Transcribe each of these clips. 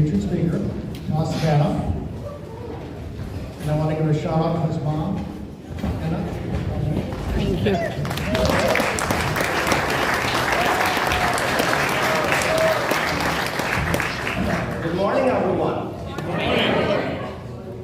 featured speaker, Toss Cabana. And I want to give a shout out to his mom, Anna. Thank you. Good morning, everyone. Good morning.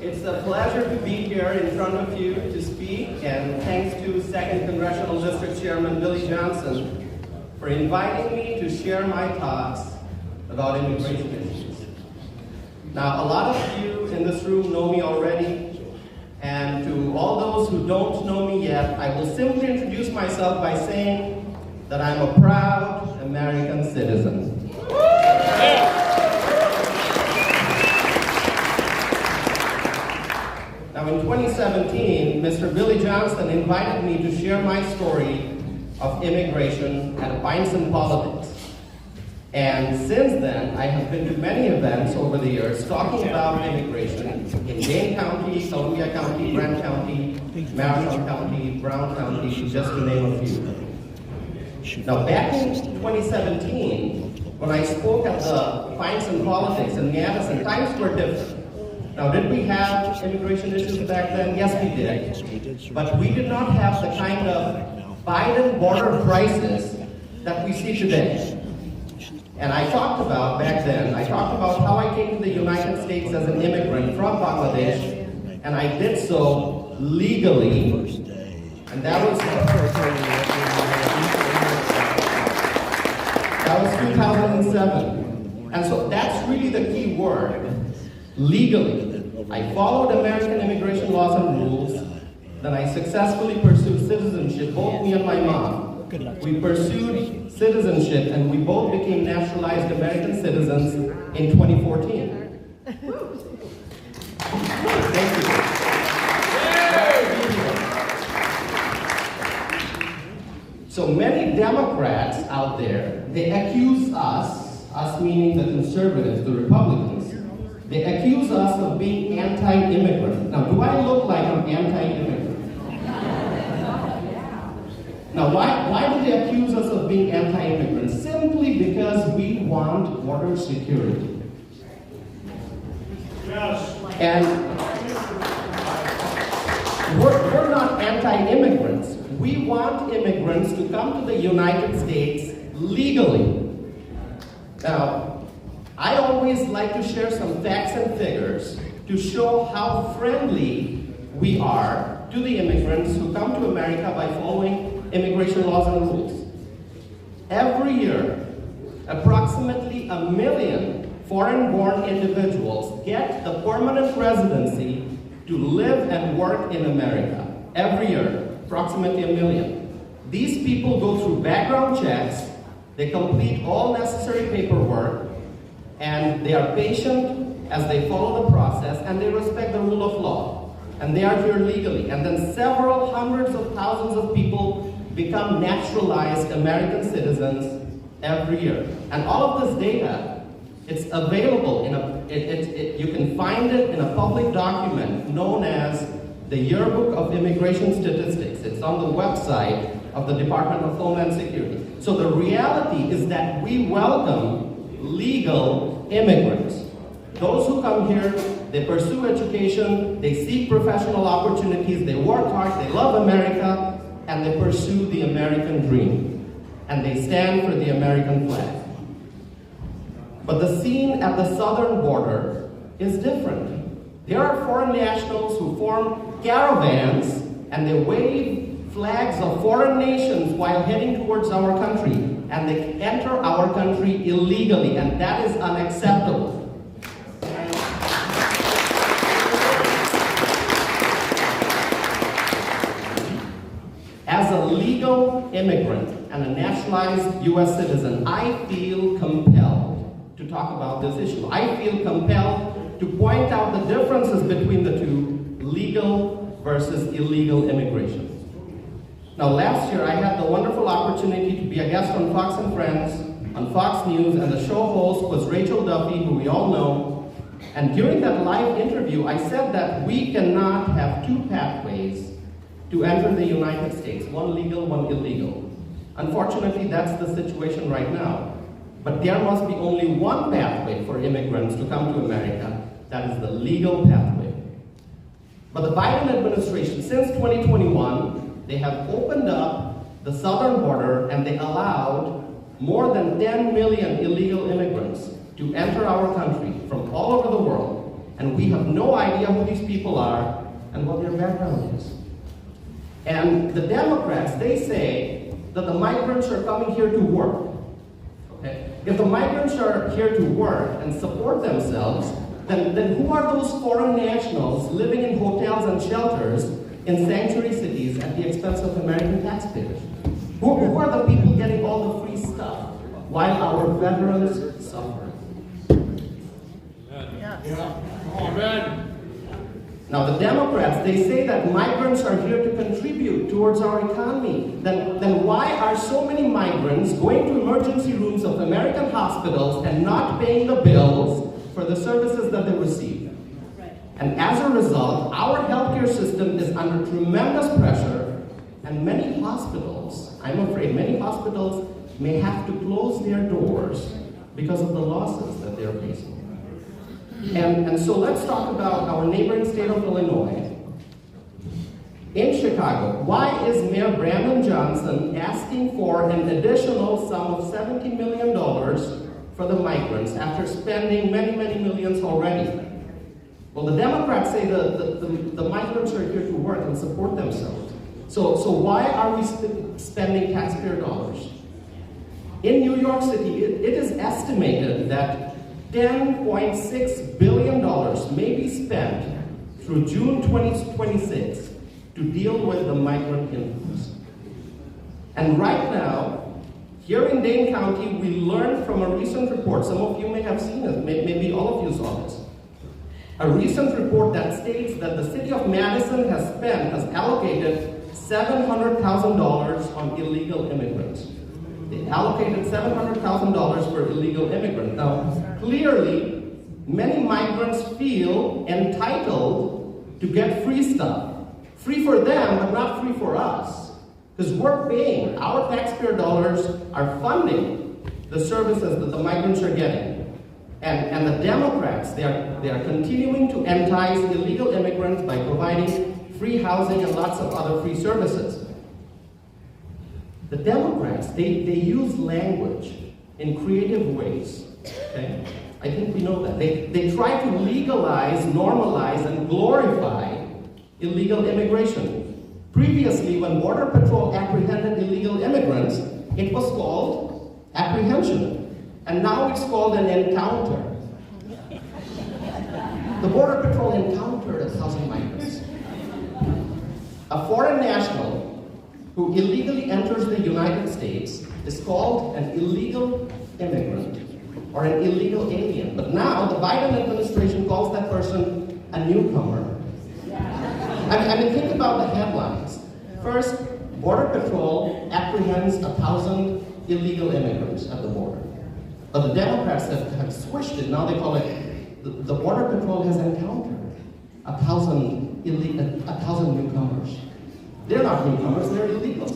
It's a pleasure to be here in front of you to speak, and thanks to 2nd Congressional District Chairman Billy Johnson for inviting me to share my thoughts about immigration issues. Now, a lot of you in this room know me already, and to all those who don't know me yet, I will simply introduce myself by saying that I'm a proud American citizen. Now, in 2017, Mr. Billy Johnson invited me to share my story of immigration at Pints and Politics. And since then, I have been to many events over the years talking about immigration in Dane County, Columbia County, Grant County, Madison County, Brown County, just to name a few. Now, back in 2017, when I spoke at the Pints and Politics in Madison, times were different. Now, did we have immigration issues back then? Yes, we did. But we did not have the kind of Biden border crisis that we see today. And I talked about, back then, I talked about how I came to the United States as an immigrant from Bangladesh, and I did so legally. And that was 2007. And so that's really the key word. Legally. I followed American immigration laws and rules. Then I successfully pursued citizenship, both me and my mom. We pursued citizenship and we both became naturalized American citizens in 2014. Thank you. So many Democrats out there, they accuse us meaning the conservatives, the Republicans, they accuse us of being anti-immigrant. Now, do I look like I'm anti-immigrant? Now, why do they accuse us of being anti-immigrant? Simply because we want border security. Yes. And we're not anti-immigrants. We want immigrants to come to the United States legally. Now, I always like to share some facts and figures to show how friendly we are to the immigrants who come to America by following immigration laws and rules. Every year, approximately 1 million foreign-born individuals get the permanent residency to live and work in America. Every year, approximately 1 million. These people go through background checks, they complete all necessary paperwork, and they are patient as they follow the process, and they respect the rule of law. And they are here legally. And then several hundreds of thousands of people become naturalized American citizens every year. And all of this data, it's available you can find it in a public document known as the Yearbook of Immigration Statistics. It's on the website of the Department of Homeland Security. So the reality is that we welcome legal immigrants. Those who come here, they pursue education, they seek professional opportunities, they work hard, they love America, and they pursue the American dream. And they stand for the American flag. But the scene at the southern border is different. There are foreign nationals who form caravans and they wave flags of foreign nations while heading towards our country. And they enter our country illegally, and that is unacceptable. As a legal immigrant and a naturalized U.S. citizen, I feel compelled to talk about this issue. I feel compelled to point out the differences between the two, legal versus illegal immigration. Now, last year, I had the wonderful opportunity to be a guest on Fox and Friends, on Fox News, and the show host was Rachel Duffy, who we all know. And during that live interview, I said that we cannot have two pathways to enter the United States, one legal, one illegal. Unfortunately, that's the situation right now. But there must be only one pathway for immigrants to come to America. That is the legal pathway. But the Biden administration, since 2021, they have opened up the southern border and they allowed more than 10 million illegal immigrants to enter our country from all over the world. And we have no idea who these people are and what their background is. And the Democrats, they say that the migrants are coming here to work. Okay? If the migrants are here to work and support themselves, then who are those foreign nationals living in hotels and shelters in sanctuary cities at the expense of American taxpayers? Who are the people getting all the free stuff while our veterans suffer? Amen. Now the Democrats, they say that migrants are here to contribute towards our economy. Then why are so many migrants going to emergency rooms of American hospitals and not paying the bills for the services that they receive? And as a result, our healthcare system is under tremendous pressure, and many hospitals, I'm afraid, many hospitals may have to close their doors because of the losses that they're facing. And so let's talk about our neighboring state of Illinois. In Chicago, why is Mayor Brandon Johnson asking for an additional sum of $70 million for the migrants after spending many, many millions already? Well, the Democrats say the migrants are here to work and support themselves. So why are we spending taxpayer dollars? In New York City, it is estimated that $10.6 billion may be spent through June 2026 to deal with the migrant influx. And right now, here in Dane County, we learned from a recent report, some of you may have seen it, maybe all of you saw this, a recent report that states that the city of Madison has allocated $700,000 on illegal immigrants. They allocated $700,000 for illegal immigrants. Now, clearly, many migrants feel entitled to get free stuff. Free for them, but not free for us. Because we're paying, our taxpayer dollars are funding the services that the migrants are getting. And the Democrats, they are continuing to entice illegal immigrants by providing free housing and lots of other free services. The Democrats, they use language in creative ways, okay? I think we know that. They try to legalize, normalize, and glorify illegal immigration. Previously, when Border Patrol apprehended illegal immigrants, it was called apprehension. And now it's called an encounter. The Border Patrol encountered 1,000 migrants. A foreign national who illegally enters the United States is called an illegal immigrant or an illegal alien. But now the Biden administration calls that person a newcomer. I mean, think about the headlines. First, Border Patrol apprehends 1,000 illegal immigrants at the border. But the Democrats have switched it. Now they call it, the Border Patrol has encountered 1,000 newcomers. They're not newcomers, they're illegals.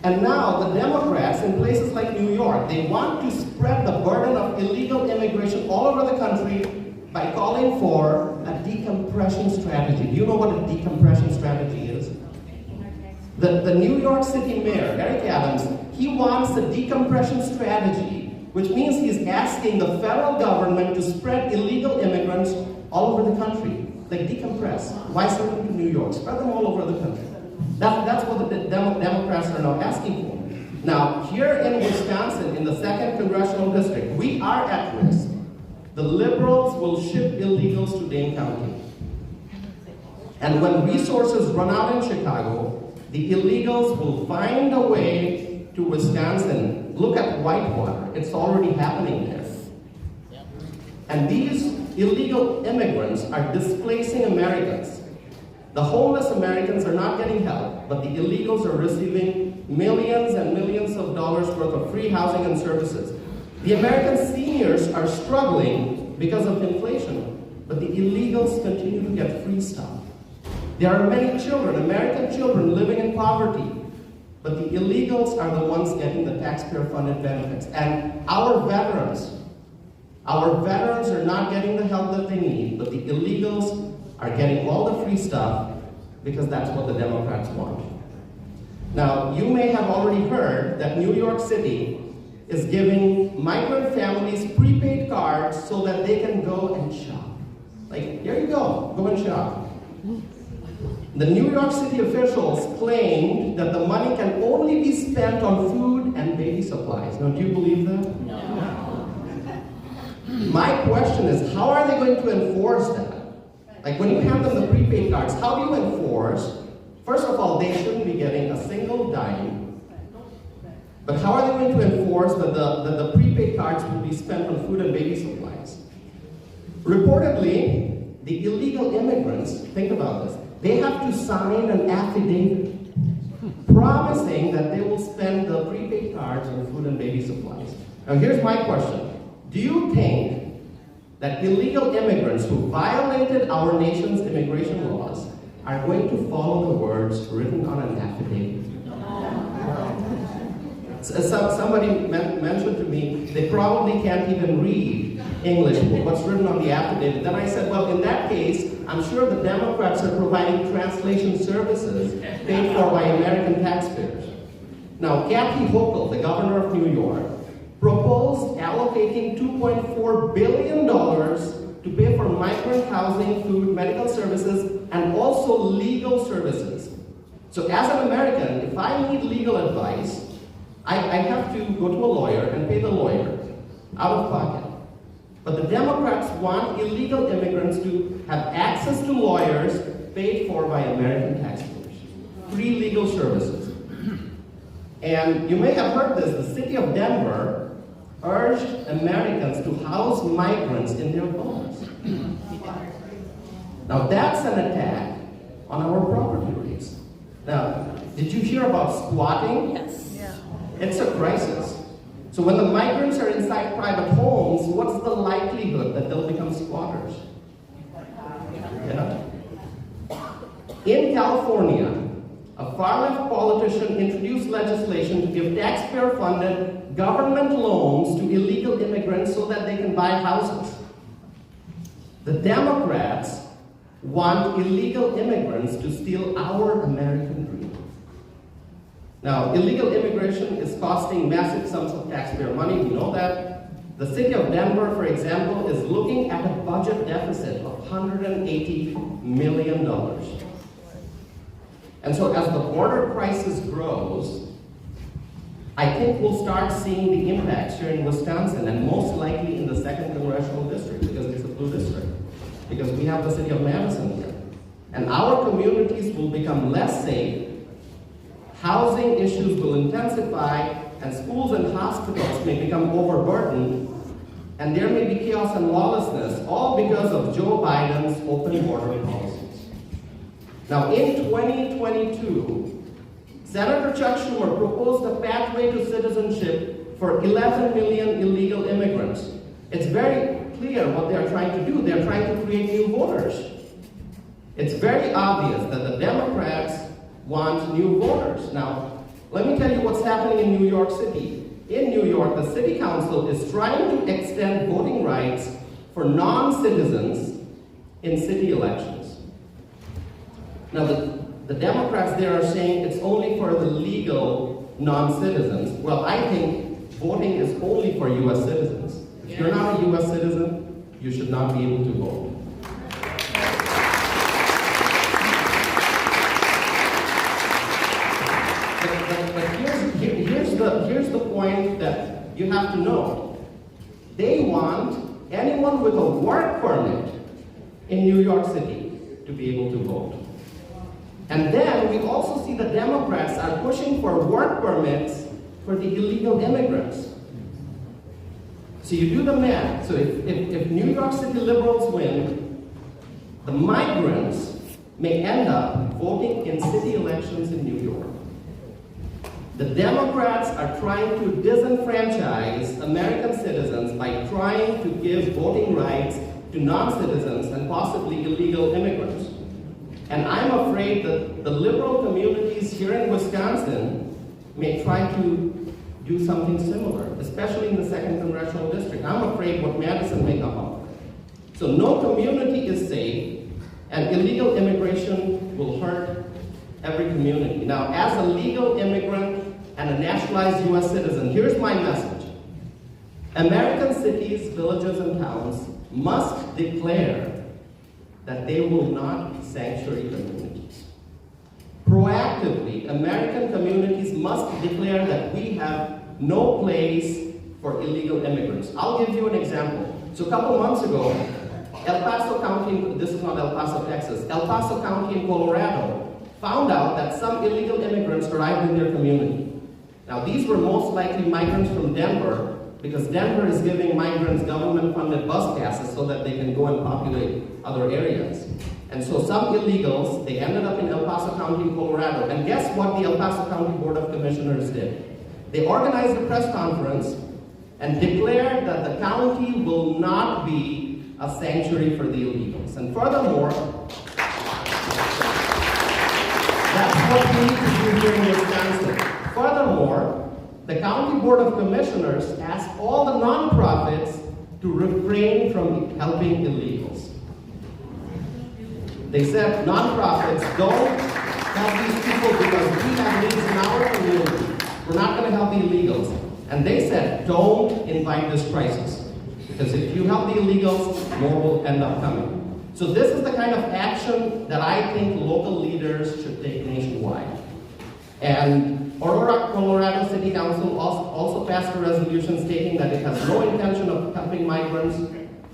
And now the Democrats in places like New York, they want to spread the burden of illegal immigration all over the country by calling for a decompression strategy. Do you know what a decompression strategy is? The New York City mayor, Eric Adams, he wants a decompression strategy, which means he's asking the federal government to spread illegal immigrants all over the country. Like decompress. Why send them to New York? Spread them all over the country. That's what the Democrats are now asking for. Now, here in Wisconsin, in the 2nd Congressional District, we are at risk. The liberals will ship illegals to Dane County. And when resources run out in Chicago, the illegals will find a way to Wisconsin. Look at Whitewater. It's already happening there. And these illegal immigrants are displacing Americans. The homeless Americans are not getting help, but the illegals are receiving millions and millions of dollars worth of free housing and services. The American seniors are struggling because of inflation, but the illegals continue to get free stuff. There are many children, American children, living in poverty, but the illegals are the ones getting the taxpayer-funded benefits. And our veterans are not getting the help that they need, but the illegals are getting all the free stuff because that's what the Democrats want. Now, you may have already heard that New York City is giving migrant families prepaid cards so that they can go and shop. Like, here you go and shop. The New York City officials claimed that the money can only be spent on food and baby supplies. Now, do you believe that? No. My question is, how are they going to enforce that? Like, when you hand them the prepaid cards, how do you enforce? First of all, they shouldn't be getting a single dime. But how are they going to enforce that the prepaid cards will be spent on food and baby supplies? Reportedly, the illegal immigrants, think about this, they have to sign an affidavit promising that they will spend the prepaid cards on food and baby supplies. Now here's my question. Do you think that illegal immigrants who violated our nation's immigration laws are going to follow the words written on an affidavit? Somebody mentioned to me they probably can't even read English, what's written on the affidavit. Then I said, well, in that case, I'm sure the Democrats are providing translation services paid for by American taxpayers. Now, Kathy Hochul, the governor of New York, proposed allocating $2.4 billion to pay for migrant housing, food, medical services, and also legal services. So as an American, if I need legal advice, I have to go to a lawyer and pay the lawyer out of pocket. But the Democrats want illegal immigrants to have access to lawyers paid for by American taxpayers. Free legal services. And you may have heard this, the city of Denver urged Americans to house migrants in their homes. Now that's an attack on our property rights. Now, did you hear about squatting? Yes. It's a crisis. So when the migrants are inside private homes, what's the likelihood that they'll become squatters? Yeah. In California, a far-left politician introduced legislation to give taxpayer-funded government loans to illegal immigrants so that they can buy houses. The Democrats want illegal immigrants to steal our American dream. Now, illegal immigration is costing massive sums of taxpayer money, we know that. The city of Denver, for example, is looking at a budget deficit of $180 million. And so as the border crisis grows, I think we'll start seeing the impacts here in Wisconsin, and most likely in the 2nd Congressional District, because it's a blue district. Because we have the city of Madison here. And our communities will become less safe, housing issues will intensify, and schools and hospitals may become overburdened, and there may be chaos and lawlessness, all because of Joe Biden's open border policies. Now, in 2022, Senator Chuck Schumer proposed a pathway to citizenship for 11 million illegal immigrants. It's very clear what they're trying to do. They're trying to create new voters. It's very obvious that the Democrats want new voters. Now, let me tell you what's happening in New York City. In New York, the city council is trying to extend voting rights for non-citizens in city elections. Now, the Democrats there are saying it's only for the legal non-citizens. Well, I think voting is only for U.S. citizens. If you're not a U.S. citizen, you should not be able to vote. But here's the point that you have to know. They want anyone with a work permit in New York City to be able to vote. And then we also see the Democrats are pushing for work permits for the illegal immigrants. So you do the math. So if New York City liberals win, the migrants may end up voting in city elections in New York. The Democrats are trying to disenfranchise American citizens by trying to give voting rights to non-citizens and possibly illegal immigrants. And I'm afraid that the liberal communities here in Wisconsin may try to do something similar, especially in the 2nd Congressional District. I'm afraid what Madison may come up with. So no community is safe, and illegal immigration will hurt every community. Now, as a legal immigrant and a naturalized U.S. citizen, here's my message. American cities, villages, and towns must declare that they will not be sanctuary communities. Proactively, American communities must declare that we have no place for illegal immigrants. I'll give you an example. So a couple months ago, El Paso County, this is not El Paso, Texas, El Paso County in Colorado found out that some illegal immigrants arrived in their community. Now these were most likely migrants from Denver, because Denver is giving migrants government-funded bus passes so that they can go and populate other areas. And so some illegals, they ended up in El Paso County in Colorado. And guess what the El Paso County Board of Commissioners did? They organized a press conference and declared that the county will not be a sanctuary for the illegals. And furthermore, that's what we need to do here in Wisconsin. Furthermore, the County Board of Commissioners asked all the nonprofits to refrain from helping illegals. They said, nonprofits, don't help these people because we have needs in our community. We're not going to help the illegals. And they said, don't invite this crisis. Because if you help the illegals, more will end up coming. So this is the kind of action that I think local leaders should take nationwide. And Aurora, Colorado City Council also passed a resolution stating that it has no intention of helping migrants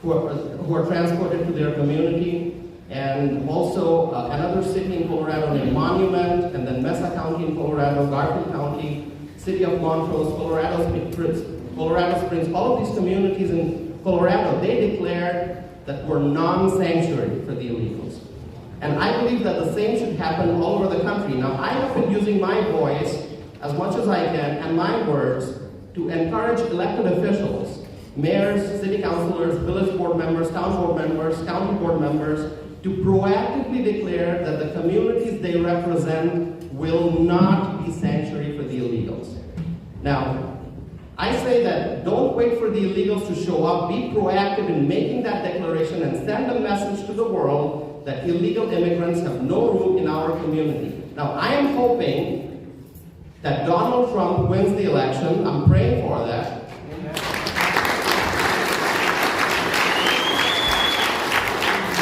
who are transported to their community. And also another city in Colorado named Monument, and then Mesa County in Colorado, Garfield County, City of Montrose, Colorado Springs, all of these communities in Colorado, they declared that we're non-sanctuary for the illegals. And I believe that the same should happen all over the country. Now, I have been using my voice as much as I can and my words to encourage elected officials, mayors, city councilors, village board members, town board members, county board members, to proactively declare that the communities they represent will not be sanctuary for the illegals. Now, I say that don't wait for the illegals to show up, be proactive in making that declaration and send a message to the world that illegal immigrants have no room in our community. Now, I am hoping that Donald Trump wins the election. I'm praying for that.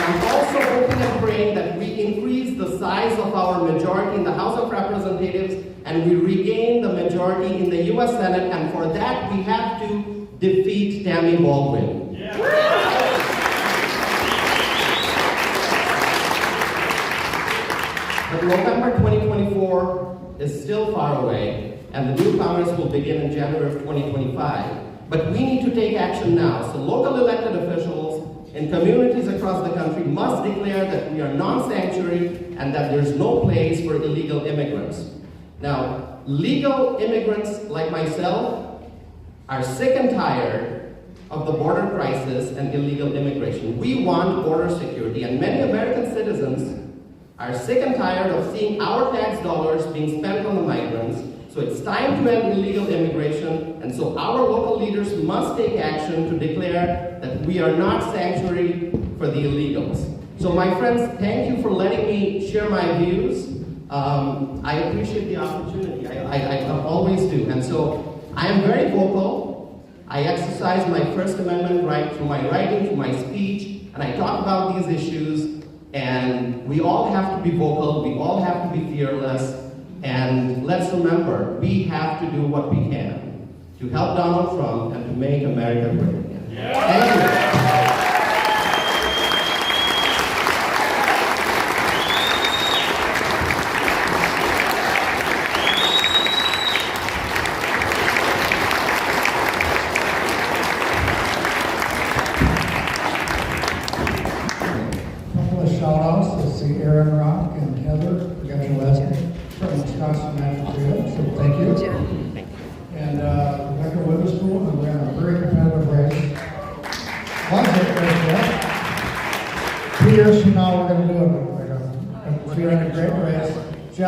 I'm also hoping and praying that we increase the size of our majority in the House of Representatives and we regain the majority in the U.S. Senate, and for that we have to defeat Tammy Baldwin. Yeah. But November 2024 is still far away, and the new Congress will begin in January of 2025. But we need to take action now. So local elected officials in communities across the country must declare that we are non-sanctuary and that there's no place for illegal immigrants. Now, legal immigrants like myself are sick and tired of the border crisis and illegal immigration. We want border security, and many American citizens are sick and tired of seeing our tax dollars being spent on the migrants. So it's time to end illegal immigration, and so our local leaders must take action to declare that we are not sanctuary for the illegals. So my friends, thank you for letting me share my views. I appreciate the opportunity, I always do. And so I am very vocal. I exercise my First Amendment right through my writing, through my speech, and I talk about these issues. And we all have to be vocal, we all have to be fearless. And let's remember, we have to do what we can to help Donald Trump and to make America great again. Yeah. Thank you. Shout-outs, let's see, Aaron Rock and Heather, forgot your last name, from Wisconsin National Grid, so thank you. And Rebecca Witherspoon, and we ran a very competitive race. One hit race, 2 years from now, we're going to do it. We're in a great race.